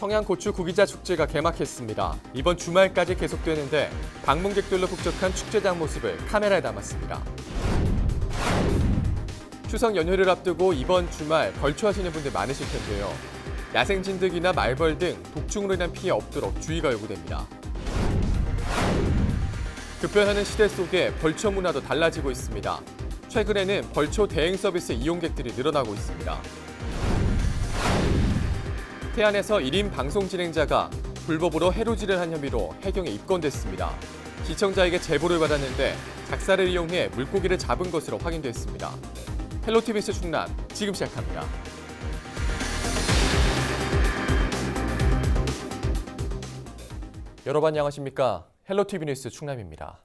청양고추 구기자 축제가 개막했습니다. 이번 주말까지 계속되는데 방문객들로 북적한 축제장 모습을 카메라에 담았습니다. 추석 연휴를 앞두고 이번 주말 벌초하시는 분들 많으실 텐데요. 야생 진드기나 말벌 등 독충으로 인한 피해 없도록 주의가 요구됩니다. 급변하는 시대 속에 벌초 문화도 달라지고 있습니다. 최근에는 벌초 대행 서비스 이용객들이 늘어나고 있습니다. 태안에서 1인 방송 진행자가 불법으로 해로질을 한 혐의로 해경에 입건됐습니다. 시청자에게 제보를 받았는데 작사를 이용해 물고기를 잡은 것으로 확인됐습니다. 헬로티비 뉴스 충남 지금 시작합니다. 여러분 안녕하십니까? 헬로티비 뉴스 충남입니다.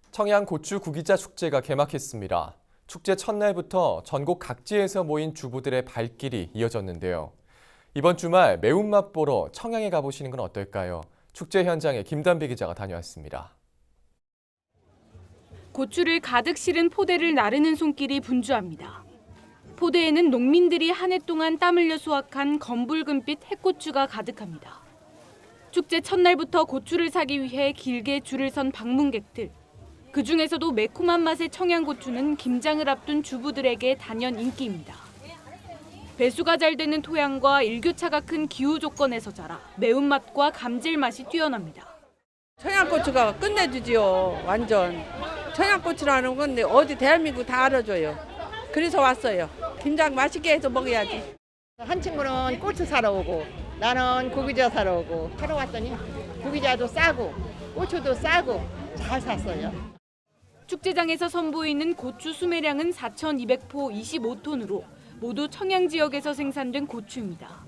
청양고추 구기자 축제가 개막했습니다. 축제 첫날부터 전국 각지에서 모인 주부들의 발길이 이어졌는데요. 이번 주말 매운맛 보러 청양에 가보시는 건 어떨까요? 축제 현장에 김단비 기자가 다녀왔습니다. 고추를 가득 실은 포대를 나르는 손길이 분주합니다. 포대에는 농민들이 한 해 동안 땀 흘려 수확한 검붉은빛 핵고추가 가득합니다. 축제 첫날부터 고추를 사기 위해 길게 줄을 선 방문객들. 그중에서도 매콤한 맛의 청양고추는 김장을 앞둔 주부들에게 단연 인기입니다. 배수가 잘 되는 토양과 일교차가 큰 기후 조건에서 자라 매운맛과 감질맛이 뛰어납니다. 청양고추가 끝내주지요. 완전. 청양고추라는 건 어디 대한민국 다 알아줘요. 그래서 왔어요. 김장 맛있게 해서 먹어야지. 한 친구는 고추 사러 오고 나는 구기자 사러 오고 사러 왔더니 구기자도 싸고 고추도 싸고 잘 샀어요. 축제장에서 선보이는 고추 수매량은 4,200포 25톤으로 모두 청양 지역에서 생산된 고추입니다.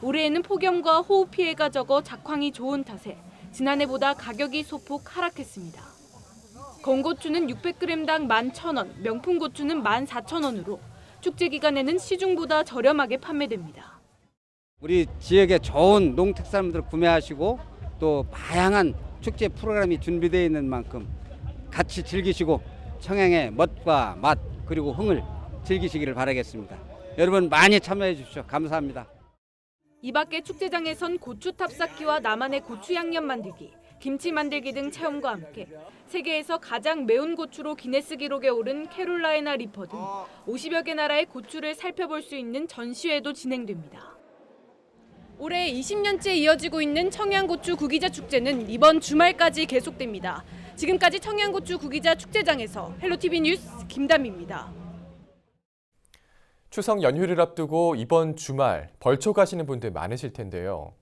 올해에는 폭염과 호우 피해가 적어 작황이 좋은 탓에 지난해보다 가격이 소폭 하락했습니다. 건고추는 600g당 11,000원, 명품고추는 14,000원으로 축제 기간에는 시중보다 저렴하게 판매됩니다. 우리 지역에 좋은 농특산물들 구매하시고 또 다양한 축제 프로그램이 준비되어 있는 만큼 같이 즐기시고 청양의 멋과 맛 그리고 흥을 즐기시기를 바라겠습니다. 여러분 많이 참여해 주십시오. 감사합니다. 이 밖에 축제장에선 고추 탑쌓기와 나만의 고추 양념 만들기, 김치 만들기 등 체험과 함께 세계에서 가장 매운 고추로 기네스 기록에 오른 캐롤라이나 리퍼 등 50여 개 나라의 고추를 살펴볼 수 있는 전시회도 진행됩니다. 올해 20년째 이어지고 있는 청양고추 구기자 축제는 이번 주말까지 계속됩니다. 지금까지 청양고추 구기자 축제장에서 헬로티비 뉴스 김담입니다. 추석 연휴를 앞두고 이번 주말 벌초 가시는 분들 많으실 텐데요.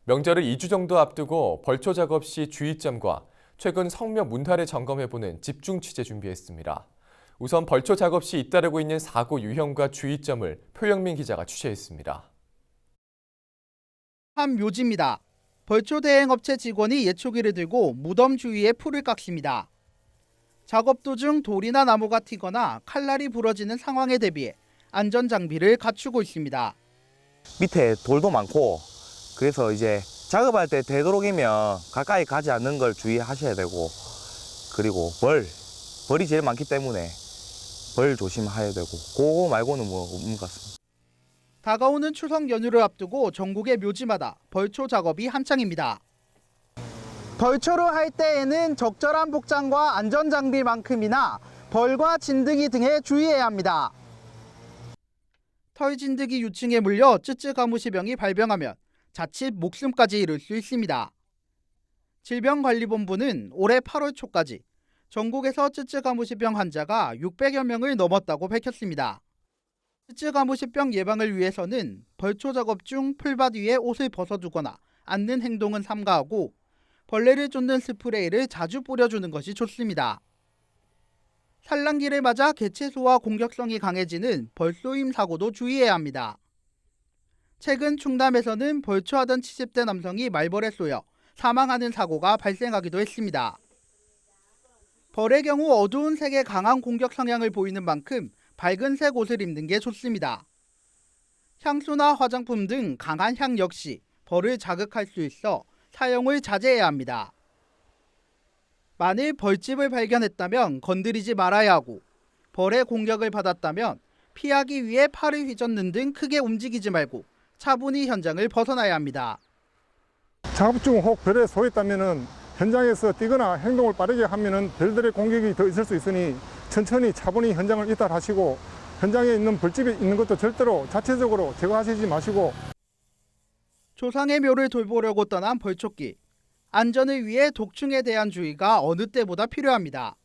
명절을 2주 정도 앞두고 벌초 작업 시 주의점과 최근 성묘 문화를 점검해보는 집중 취재 준비했습니다. 우선 벌초 작업 시 잇따르고 있는 사고 유형과 주의점을 표영민 기자가 취재했습니다. 한 묘지입니다. 벌초 대행업체 직원이 예초기를 들고 무덤 주위에 풀을 깎습니다. 작업 도중 돌이나 나무가 튀거나 칼날이 부러지는 상황에 대비해 안전장비를 갖추고 있습니다. 밑에 돌도 많고 그래서 이제 작업할 때 되도록이면 가까이 가지 않는 걸 주의하셔야 되고 그리고 벌이 제일 많기 때문에 벌 조심해야 되고 그거 말고는 뭐 없는 것 같습니다. 다가오는 추석 연휴를 앞두고 전국의 묘지마다 벌초 작업이 한창입니다. 벌초를 할 때에는 적절한 복장과 안전장비만큼이나 벌과 진드기 등에 주의해야 합니다. 털진드기 유충에 물려 쯔쯔가무시병이 발병하면 자칫 목숨까지 잃을 수 있습니다. 질병관리본부는 올해 8월 초까지 전국에서 쯔쯔가무시병 환자가 600여 명을 넘었다고 밝혔습니다. 쯔쯔가무시병 예방을 위해서는 벌초 작업 중 풀밭 위에 옷을 벗어두거나 앉는 행동은 삼가하고 벌레를 쫓는 스프레이를 자주 뿌려주는 것이 좋습니다. 산란기를 맞아 개체수와 공격성이 강해지는 벌쏘임 사고도 주의해야 합니다. 최근 충남에서는 벌초하던 70대 남성이 말벌에 쏘여 사망하는 사고가 발생하기도 했습니다. 벌의 경우 어두운 색의 강한 공격 성향을 보이는 만큼 밝은 색 옷을 입는 게 좋습니다. 향수나 화장품 등 강한 향 역시 벌을 자극할 수 있어 사용을 자제해야 합니다. 만일 벌집을 발견했다면 건드리지 말아야 하고 벌의 공격을 받았다면 피하기 위해 팔을 휘젓는 등 크게 움직이지 말고 차분히 현장을 벗어나야 합니다. 작업 중 혹 별에 소했다면 현장에서 뛰거나 행동을 빠르게 하면 별들의 공격이 더 있을 수 있으니 천천히 차분히 현장을 이탈하시고 현장에 있는 벌집이 있는 것도 절대로 자체적으로 제거하시지 마시고 조상의 묘를 돌보려고 떠난 벌초길. 안전을 위해 독충에 대한 주의가 어느 때보다 필요합니다.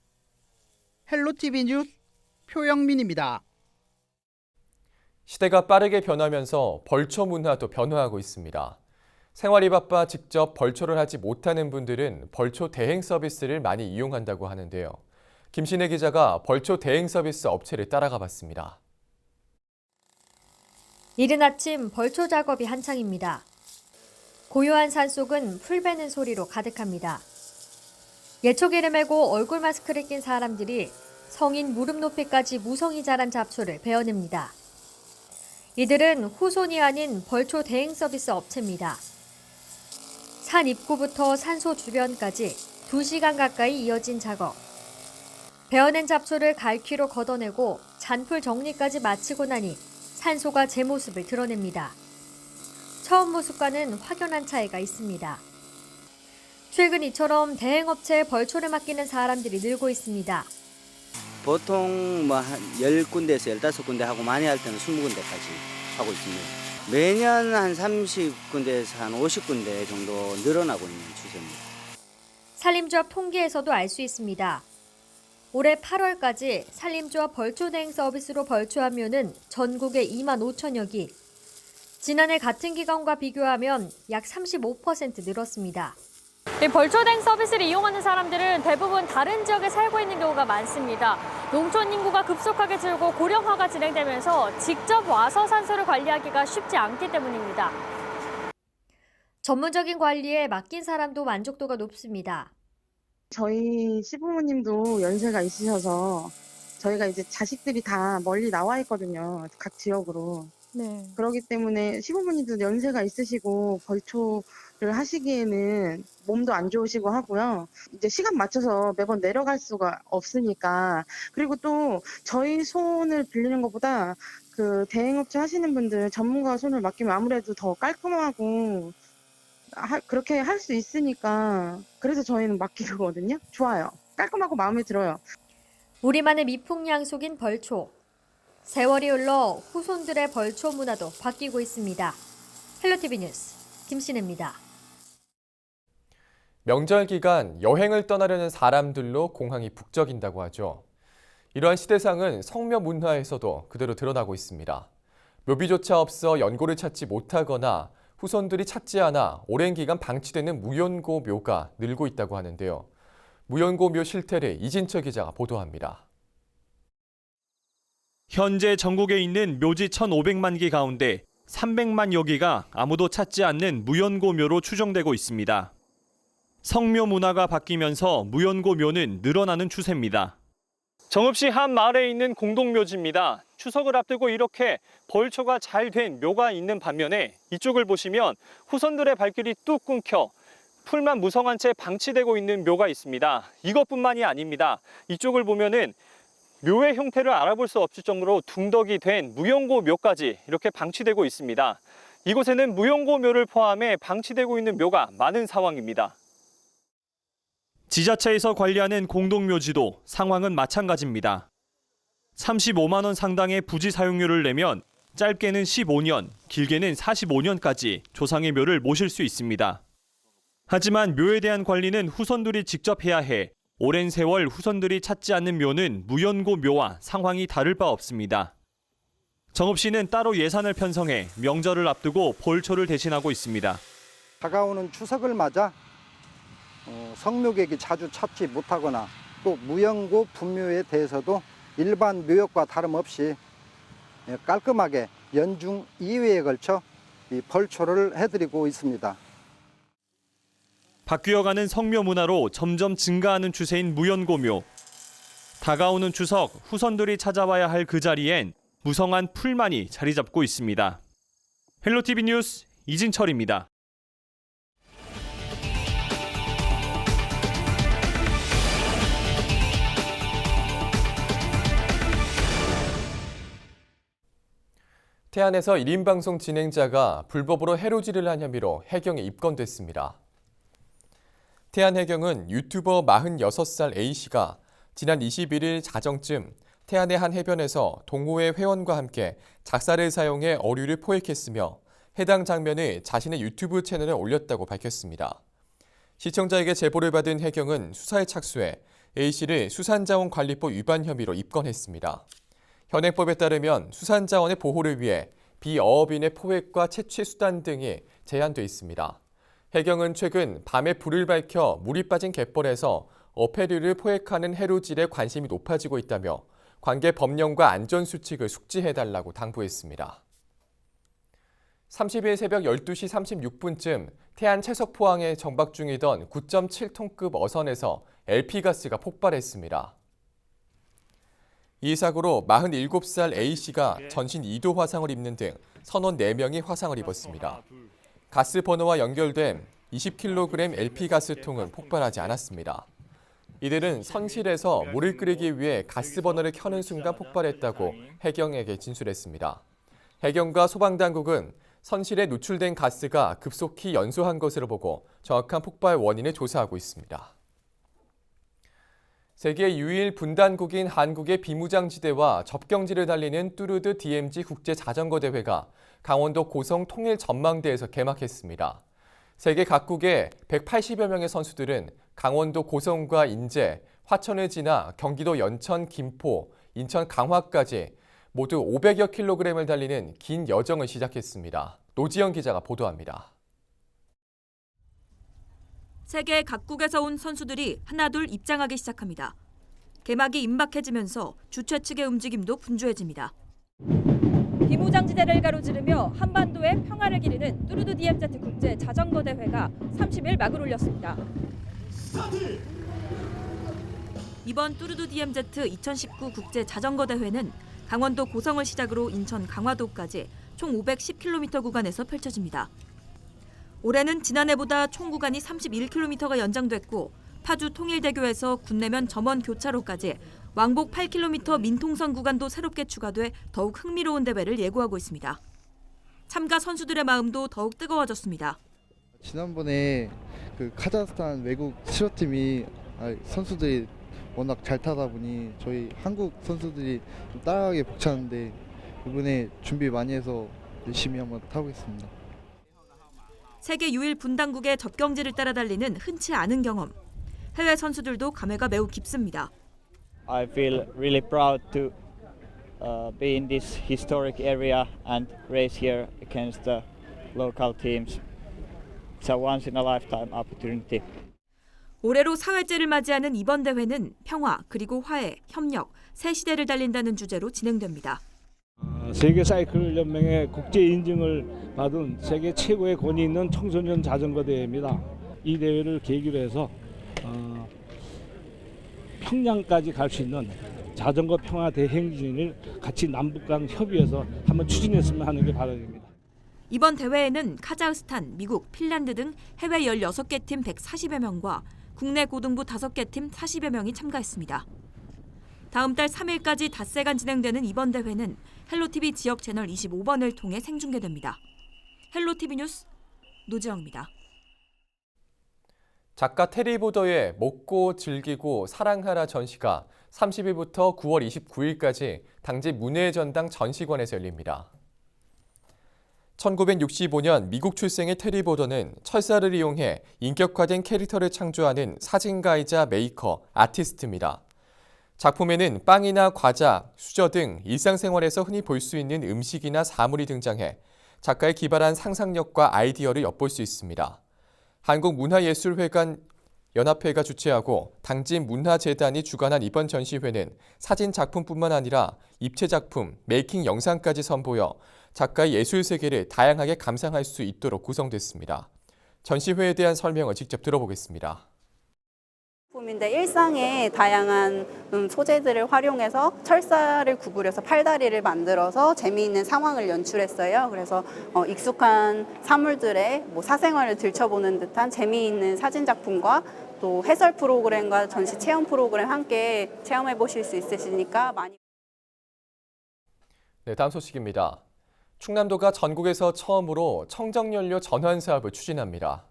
헬로티비 뉴스 표영민입니다. 시대가 빠르게 변하면서 벌초 문화도 변화하고 있습니다. 생활이 바빠 직접 벌초를 하지 못하는 분들은 벌초 대행 서비스를 많이 이용한다고 하는데요. 김신혜 기자가 벌초 대행 서비스 업체를 따라가 봤습니다. 이른 아침 벌초 작업이 한창입니다. 고요한 산속은 풀 베는 소리로 가득합니다. 예초기를 메고 얼굴 마스크를 낀 사람들이 성인 무릎 높이까지 무성이 자란 잡초를 베어냅니다. 이들은 후손이 아닌 벌초 대행 서비스 업체입니다. 산 입구부터 산소 주변까지 2시간 가까이 이어진 작업. 베어낸 잡초를 갈퀴로 걷어내고 잔풀 정리까지 마치고 나니 산소가 제 모습을 드러냅니다. 처음 모습과는 확연한 차이가 있습니다. 최근 이처럼 대행업체에 벌초를 맡기는 사람들이 늘고 있습니다. 보통 뭐 한 10군데에서 15군데 하고 많이 할 때는 20군데까지 하고 있습니다. 매년 한 30군데에서 한 50군데 정도 늘어나고 있는 추세입니다. 산림조합 통계에서도 알 수 있습니다. 올해 8월까지 산림조합 벌초 대행 서비스로 벌초한 묘는 전국에 2만 5천여 기. 지난해 같은 기간과 비교하면 약 35% 늘었습니다. 이 벌초 대행 서비스를 이용하는 사람들은 대부분 다른 지역에 살고 있는 경우가 많습니다. 농촌 인구가 급속하게 줄고 고령화가 진행되면서 직접 와서 산소를 관리하기가 쉽지 않기 때문입니다. 전문적인 관리에 맡긴 사람도 만족도가 높습니다. 저희 시부모님도 연세가 있으셔서 저희가 이제 자식들이 다 멀리 나와 있거든요. 각 지역으로. 네. 그렇기 때문에 시부모님도 연세가 있으시고 벌초를 하시기에는 몸도 안 좋으시고 하고요. 이제 시간 맞춰서 매번 내려갈 수가 없으니까. 그리고 또 저희 손을 빌리는 것보다 그 대행업체 하시는 분들 전문가 손을 맡기면 아무래도 더 깔끔하고 그렇게 할 수 있으니까 그래서 저희는 맡기거든요. 좋아요. 깔끔하고 마음에 들어요. 우리만의 미풍양속인 벌초. 세월이 흘러 후손들의 벌초 문화도 바뀌고 있습니다. 헬로티비 뉴스 김신혜입니다. 명절 기간 여행을 떠나려는 사람들로 공항이 북적인다고 하죠. 이러한 시대상은 성묘 문화에서도 그대로 드러나고 있습니다. 묘비조차 없어 연고를 찾지 못하거나 후손들이 찾지 않아 오랜 기간 방치되는 무연고 묘가 늘고 있다고 하는데요. 무연고 묘 실태를 이진철 기자가 보도합니다. 현재 전국에 있는 묘지 1,500만 기 가운데 300만여 기가 아무도 찾지 않는 무연고 묘로 추정되고 있습니다. 성묘 문화가 바뀌면서 무연고 묘는 늘어나는 추세입니다. 정읍시 한 마을에 있는 공동묘지입니다. 추석을 앞두고 이렇게 벌초가 잘 된 묘가 있는 반면에 이쪽을 보시면 후손들의 발길이 뚝 끊겨 풀만 무성한 채 방치되고 있는 묘가 있습니다. 이것뿐만이 아닙니다. 이쪽을 보면은 묘의 형태를 알아볼 수 없을 정도로 둥덕이 된 무연고 묘까지 이렇게 방치되고 있습니다. 이곳에는 무연고 묘를 포함해 방치되고 있는 묘가 많은 상황입니다. 지자체에서 관리하는 공동묘지도 상황은 마찬가지입니다. 35만 원 상당의 부지 사용료를 내면 짧게는 15년, 길게는 45년까지 조상의 묘를 모실 수 있습니다. 하지만 묘에 대한 관리는 후손들이 직접 해야 해 오랜 세월 후손들이 찾지 않는 묘는 무연고 묘와 상황이 다를 바 없습니다. 정읍시는 따로 예산을 편성해 명절을 앞두고 벌초를 대신하고 있습니다. 다가오는 추석을 맞아 성묘객이 자주 찾지 못하거나 또 무연고 분묘에 대해서도 일반 묘역과 다름없이 깔끔하게 연중 2회에 걸쳐 이 벌초를 해드리고 있습니다. 바뀌어가는 성묘 문화로 점점 증가하는 추세인 무연고묘. 다가오는 추석 후손들이 찾아와야 할 그 자리엔 무성한 풀만이 자리 잡고 있습니다. 헬로티비 뉴스 이진철입니다. 태안에서 1인 방송 진행자가 불법으로 해로질을 한 혐의로 해경에 입건됐습니다. 태안 해경은 유튜버 46살 A씨가 지난 21일 자정쯤 태안의 한 해변에서 동호회 회원과 함께 작사를 사용해 어류를 포획했으며 해당 장면을 자신의 유튜브 채널에 올렸다고 밝혔습니다. 시청자에게 제보를 받은 해경은 수사에 착수해 A씨를 수산자원관리법 위반 혐의로 입건했습니다. 현행법에 따르면 수산자원의 보호를 위해 비어업인의 포획과 채취 수단 등이 제한돼 있습니다. 해경은 최근 밤에 불을 밝혀 물이 빠진 갯벌에서 어패류를 포획하는 해루질에 관심이 높아지고 있다며 관계 법령과 안전수칙을 숙지해달라고 당부했습니다. 30일 새벽 12시 36분쯤 태안 채석포항에 정박 중이던 9.7톤급 어선에서 LP가스가 폭발했습니다. 이 사고로 47살 A씨가 전신 2도 화상을 입는 등 선원 4명이 화상을 입었습니다. 가스 버너와 연결된 20kg LP가스통은 폭발하지 않았습니다. 이들은 선실에서 물을 끓이기 위해 가스 버너를 켜는 순간 폭발했다고 해경에게 진술했습니다. 해경과 소방당국은 선실에 누출된 가스가 급속히 연소한 것으로 보고 정확한 폭발 원인을 조사하고 있습니다. 세계 유일 분단국인 한국의 비무장지대와 접경지를 달리는 뚜르드 DMZ 국제자전거대회가 강원도 고성 통일전망대에서 개막했습니다. 세계 각국의 180여 명의 선수들은 강원도 고성과 인제, 화천을 지나 경기도 연천, 김포, 인천 강화까지 모두 500여 킬로그램을 달리는 긴 여정을 시작했습니다. 노지영 기자가 보도합니다. 세계 각국에서 온 선수들이 하나둘 입장하기 시작합니다. 개막이 임박해지면서 주최 측의 움직임도 분주해집니다. 비무장지대를 가로지르며 한반도의 평화를 기리는 뚜르드 DMZ 국제 자전거 대회가 30일 막을 올렸습니다. 이번 뚜르드 DMZ 2019 국제 자전거 대회는 강원도 고성을 시작으로 인천 강화도까지 총 510km 구간에서 펼쳐집니다. 올해는 지난해보다 총 구간이 31km가 연장됐고 파주 통일대교에서 군내면 점원 교차로까지 왕복 8km 민통선 구간도 새롭게 추가돼 더욱 흥미로운 대회를 예고하고 있습니다. 참가 선수들의 마음도 더욱 뜨거워졌습니다. 지난번에 카자흐스탄 외국 실업팀이 선수들이 워낙 잘 타다 보니 저희 한국 선수들이 좀 따라가기 벅차는데 이번에 준비 많이 해서 열심히 한번 타보겠습니다. 세계 유일 분당국의 접경지를 따라 달리는 흔치 않은 경험. 해외 선수들도 감회가 매우 깊습니다. I feel really proud to be in this historic area and race here against the local teams. It's a once in a lifetime opportunity. 올해로 4회째를 맞이하는 이번 대회는 평화 그리고 화해, 협력, 새 시대를 달린다는 주제로 진행됩니다. 세계 사이클 연맹의 국제 인증을 받은 세계 최고의 권위 있는 청소년 자전거 대회입니다. 이 대회를 계기로 해서 평양까지 갈 수 있는 자전거 평화 대행진을 같이 남북 간 협의해서 한번 추진했으면 하는 게 바람입니다. 이번 대회에는 카자흐스탄, 미국, 핀란드 등 해외 16개 팀 140여 명과 국내 고등부 5개 팀 40여 명이 참가했습니다. 다음 달 3일까지 닷새간 진행되는 이번 대회는 헬로TV 지역 채널 25번을 통해 생중계됩니다. 헬로TV 뉴스 노지영입니다. 작가 테리 보더의 먹고 즐기고 사랑하라 전시가 30일부터 9월 29일까지 당진 문예전당 전시관에서 열립니다. 1965년 미국 출생의 테리 보더는 철사를 이용해 인격화된 캐릭터를 창조하는 사진가이자 메이커, 아티스트입니다. 작품에는 빵이나 과자, 수저 등 일상생활에서 흔히 볼 수 있는 음식이나 사물이 등장해 작가의 기발한 상상력과 아이디어를 엿볼 수 있습니다. 한국문화예술회관 연합회가 주최하고 당진문화재단이 주관한 이번 전시회는 사진 작품뿐만 아니라 입체 작품, 메이킹 영상까지 선보여 작가의 예술 세계를 다양하게 감상할 수 있도록 구성됐습니다. 전시회에 대한 설명을 직접 들어보겠습니다. 인데 일상의 다양한 소재들을 활용해서 철사를 구부려서 팔다리를 만들어서 재미있는 상황을 연출했어요. 그래서 익숙한 사물들의 사생활을 들춰보는 듯한 재미있는 사진 작품과 또 해설 프로그램과 전시 체험 프로그램 함께 체험해 보실 수 있으시니까 많이. 네, 다음 소식입니다. 충남도가 전국에서 처음으로 청정연료 전환 사업을 추진합니다.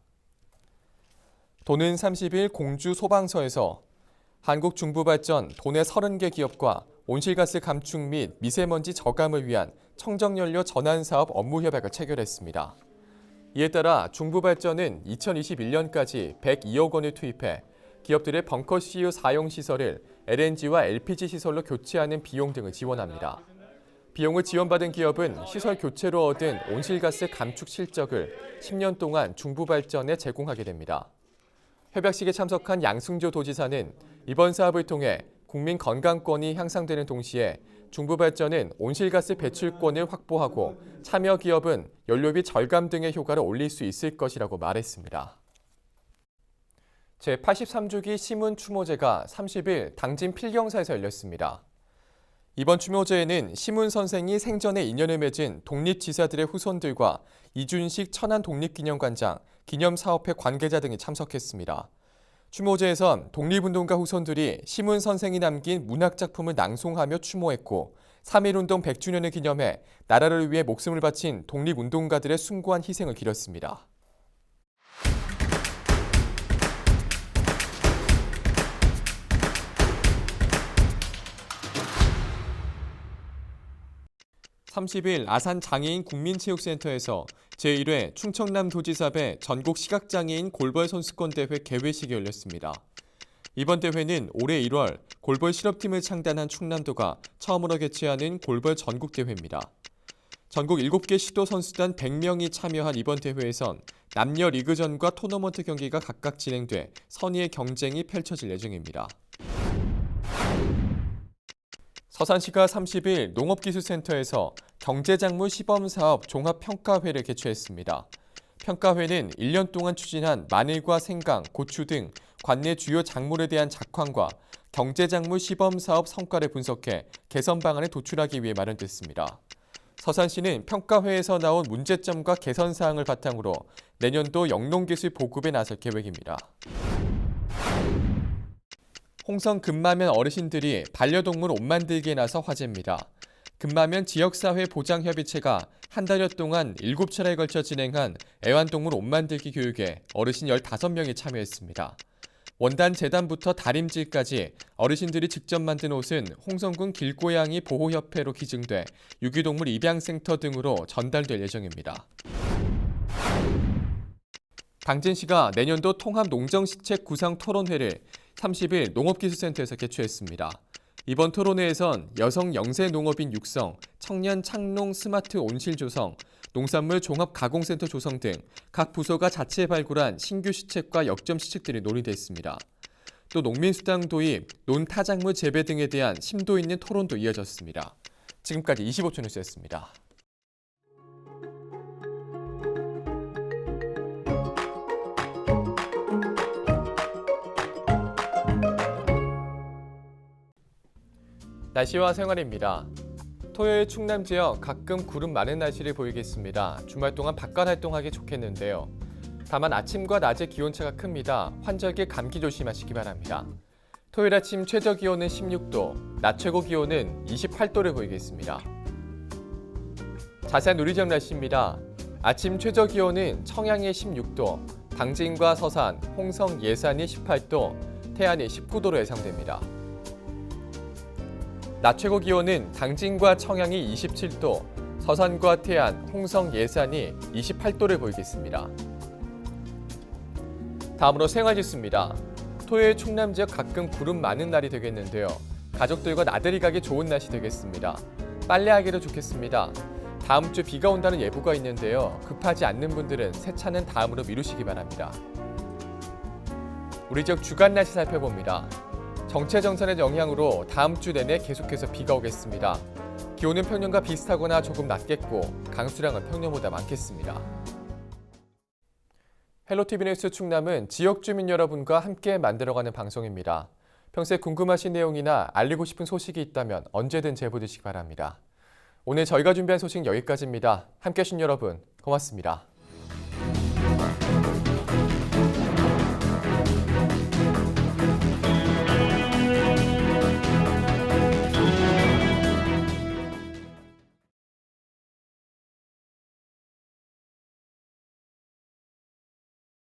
도는 30일 공주 소방서에서 한국중부발전 도내 30개 기업과 온실가스 감축 및 미세먼지 저감을 위한 청정연료 전환 사업 업무 협약을 체결했습니다. 이에 따라 중부발전은 2021년까지 102억 원을 투입해 기업들의 벙커 CU 사용 시설을 LNG와 LPG 시설로 교체하는 비용 등을 지원합니다. 비용을 지원받은 기업은 시설 교체로 얻은 온실가스 감축 실적을 10년 동안 중부발전에 제공하게 됩니다. 협약식에 참석한 양승조 도지사는 이번 사업을 통해 국민 건강권이 향상되는 동시에 중부발전은 온실가스 배출권을 확보하고 참여 기업은 연료비 절감 등의 효과를 올릴 수 있을 것이라고 말했습니다. 제83주기 시문추모제가 30일 당진 필경사에서 열렸습니다. 이번 추모제에는 시문 선생이 생전에 인연을 맺은 독립지사들의 후손들과 이준식 천안독립기념관장, 기념사업회 관계자 등이 참석했습니다. 추모제에선 독립운동가 후손들이 시문 선생이 남긴 문학작품을 낭송하며 추모했고 3.1운동 100주년을 기념해 나라를 위해 목숨을 바친 독립운동가들의 숭고한 희생을 기렸습니다. (30일) 아산 장애인 국민체육센터에서 제1회 충청남도지사배 전국 시각장애인 골벌 선수권대회 개회식이 열렸습니다. 이번 대회는 올해 1월 골벌 실업팀을 창단한 충남도가 처음으로 개최하는 골벌 전국대회입니다. 전국 7개 시도 선수단 100명이 참여한 이번 대회에선 남녀 리그전과 토너먼트 경기가 각각 진행돼 선의의 경쟁이 펼쳐질 예정입니다. 서산시가 30일 농업기술센터에서 경제작물 시범사업 종합평가회를 개최했습니다. 평가회는 1년 동안 추진한 마늘과 생강, 고추 등 관내 주요 작물에 대한 작황과 경제작물 시범사업 성과를 분석해 개선 방안을 도출하기 위해 마련됐습니다. 서산시는 평가회에서 나온 문제점과 개선 사항을 바탕으로 내년도 영농기술 보급에 나설 계획입니다. 홍성 금마면 어르신들이 반려동물 옷 만들기에 나서 화제입니다. 금마면 지역사회 보장협의체가 한 달여 동안 7차례에 걸쳐 진행한 애완동물 옷 만들기 교육에 어르신 15명이 참여했습니다. 원단 재단부터 다림질까지 어르신들이 직접 만든 옷은 홍성군 길고양이 보호협회로 기증돼 유기동물 입양센터 등으로 전달될 예정입니다. 당진시가 내년도 통합 농정시책 구상 토론회를 30일 농업기술센터에서 개최했습니다. 이번 토론회에선 여성 영세 농업인 육성, 청년 창농 스마트 온실 조성, 농산물 종합 가공센터 조성 등 각 부서가 자체 발굴한 신규 시책과 역점 시책들이 논의됐습니다. 또 농민수당 도입, 논타작물 재배 등에 대한 심도 있는 토론도 이어졌습니다. 지금까지 25초 뉴스였습니다. 날씨와 생활입니다. 토요일 충남 지역 가끔 구름 많은 날씨를 보이겠습니다. 주말 동안 바깥 활동하기 좋겠는데요. 다만 아침과 낮의 기온차가 큽니다. 환절기 감기 조심하시기 바랍니다. 토요일 아침 최저 기온은 16도, 낮 최고 기온은 28도를 보이겠습니다. 자세한 우리 지역 날씨입니다. 아침 최저 기온은 청양이 16도, 당진과 서산, 홍성, 예산이 18도, 태안이 19도로 예상됩니다. 낮 최고 기온은 당진과 청양이 27도, 서산과 태안, 홍성, 예산이 28도를 보이겠습니다. 다음으로 생활 뉴스입니다. 토요일 충남 지역 가끔 구름 많은 날이 되겠는데요. 가족들과 나들이 가기 좋은 날씨 되겠습니다. 빨래하기도 좋겠습니다. 다음 주 비가 온다는 예보가 있는데요. 급하지 않는 분들은 세차는 다음으로 미루시기 바랍니다. 우리 지역 주간 날씨 살펴봅니다. 정체정선의 영향으로 다음 주 내내 계속해서 비가 오겠습니다. 기온은 평년과 비슷하거나 조금 낮겠고 강수량은 평년보다 많겠습니다. 헬로티비 뉴스 충남은 지역 주민 여러분과 함께 만들어가는 방송입니다. 평소에 궁금하신 내용이나 알리고 싶은 소식이 있다면 언제든 제보 주시기 바랍니다. 오늘 저희가 준비한 소식 여기까지입니다. 함께해 주신 여러분 고맙습니다.